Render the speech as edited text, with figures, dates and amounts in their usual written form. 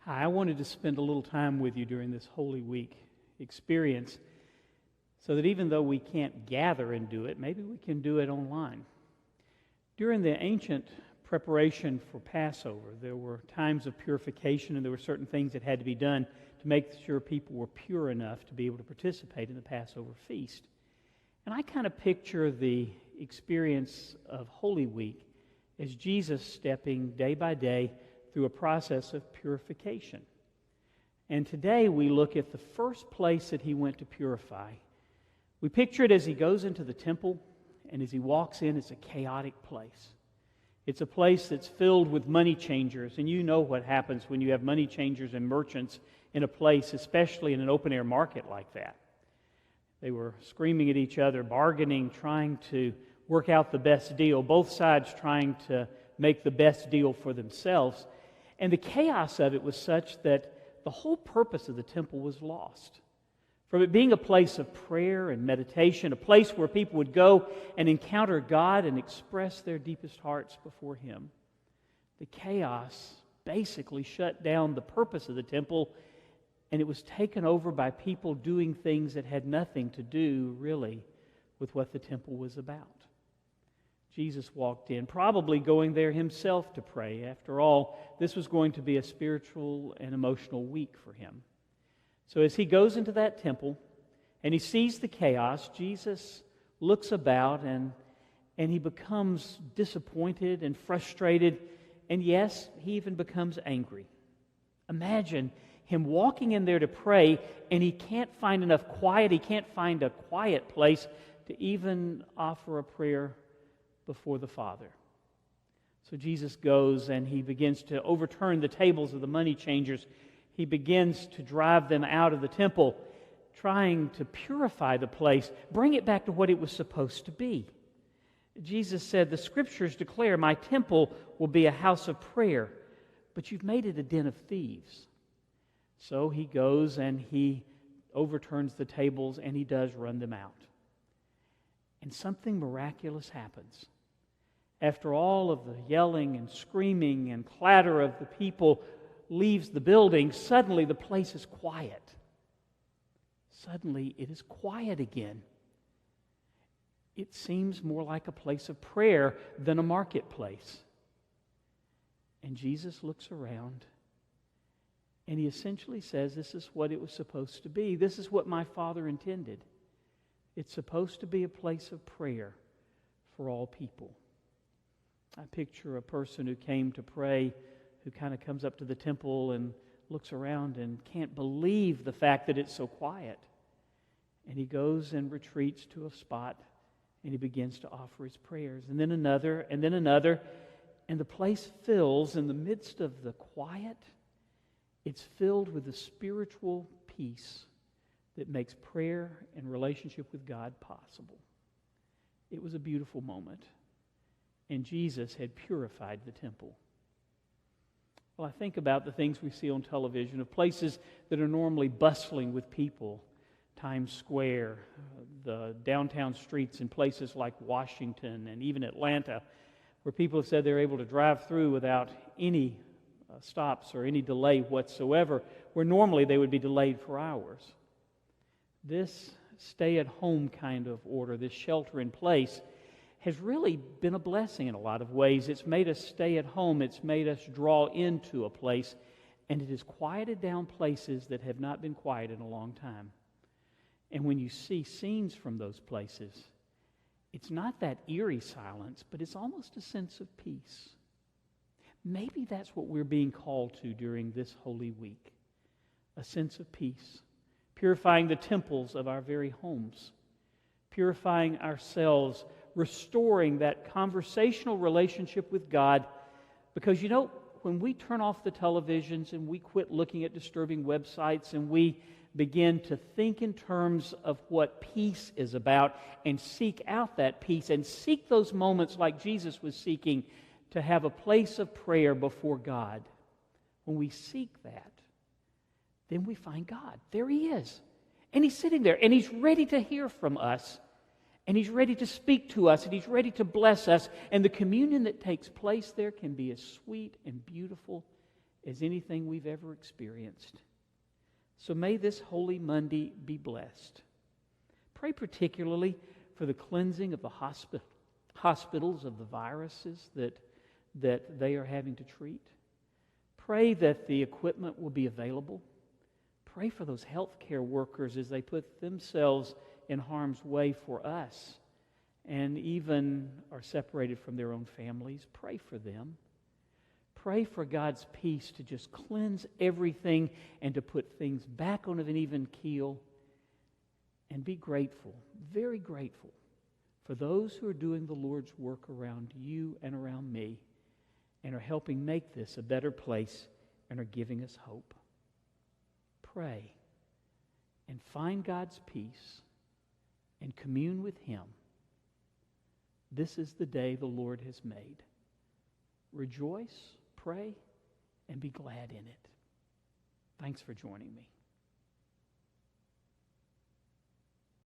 Hi, I wanted to spend a little time with you during this Holy Week experience so that even though we can't gather and do it, maybe we can do it online. During the ancient preparation for Passover, there were times of purification and there were certain things that had to be done to make sure people were pure enough to be able to participate in the Passover feast. And I kind of picture the experience of Holy Week as Jesus stepping day by day through a process of purification. And today we look at the first place that he went to purify. We picture it as he goes into the temple, and as he walks in, it's a chaotic place. It's a place that's filled with money changers, and you know what happens when you have money changers and merchants in a place, especially in an open-air market like that. They were screaming at each other, bargaining, trying to work out the best deal, both sides trying to make the best deal for themselves. And the chaos of it was such that the whole purpose of the temple was lost. From it being a place of prayer and meditation, a place where people would go and encounter God and express their deepest hearts before Him, the chaos basically shut down the purpose of the temple, and it was taken over by people doing things that had nothing to do, really, with what the temple was about. Jesus walked in, probably going there himself to pray. After all, this was going to be a spiritual and emotional week for him. So as he goes into that temple and he sees the chaos, Jesus looks about and he becomes disappointed and frustrated, and yes, he even becomes angry. Imagine him walking in there to pray, and he can't find enough quiet, he can't find a quiet place to even offer a prayer before the Father. So Jesus goes and he begins to overturn the tables of the money changers. He begins to drive them out of the temple, trying to purify the place, bring it back to what it was supposed to be. Jesus said, "The Scriptures declare my temple will be a house of prayer, but you've made it a den of thieves." So he goes and he overturns the tables and he does run them out. And something miraculous happens. After all of the yelling and screaming and clatter of the people leaves the building, suddenly the place is quiet. Suddenly it is quiet again. It seems more like a place of prayer than a marketplace. And Jesus looks around and he essentially says, this is what it was supposed to be. This is what my Father intended. It's supposed to be a place of prayer for all people. I picture a person who came to pray, who kind of comes up to the temple and looks around and can't believe the fact that it's so quiet. And he goes and retreats to a spot and he begins to offer his prayers. And then another, and then another. And the place fills in the midst of the quiet. It's filled with the spiritual peace that makes prayer and relationship with God possible. It was a beautiful moment. And Jesus had purified the temple. Well, I think about the things we see on television of places that are normally bustling with people. Times Square, the downtown streets in places like Washington and even Atlanta, where people have said they're able to drive through without any stops or any delay whatsoever, where normally they would be delayed for hours. This stay-at-home kind of order, this shelter-in-place, has really been a blessing in a lot of ways. It's made us stay at home. It's made us draw into a place, and it has quieted down places that have not been quiet in a long time. And when you see scenes from those places, it's not that eerie silence, but it's almost a sense of peace. Maybe that's what we're being called to during this Holy Week, a sense of peace, purifying the temples of our very homes, purifying ourselves, restoring that conversational relationship with God. Because, you know, when we turn off the televisions and we quit looking at disturbing websites and we begin to think in terms of what peace is about and seek out that peace and seek those moments like Jesus was seeking to have a place of prayer before God, when we seek that, then we find God. There He is. And He's sitting there and He's ready to hear from us. And He's ready to speak to us, and He's ready to bless us. And the communion that takes place there can be as sweet and beautiful as anything we've ever experienced. So may this Holy Monday be blessed. Pray particularly for the cleansing of the hospitals of the viruses that they are having to treat. Pray that the equipment will be available. Pray for those healthcare workers as they put themselves in harm's way for us and even are separated from their own families. Pray for them. Pray for God's peace to just cleanse everything and to put things back on an even keel. And be grateful, very grateful, for those who are doing the Lord's work around you and around me and are helping make this a better place and are giving us hope. Pray and find God's peace and commune with Him. This is the day the Lord has made. Rejoice, pray, and be glad in it. Thanks for joining me.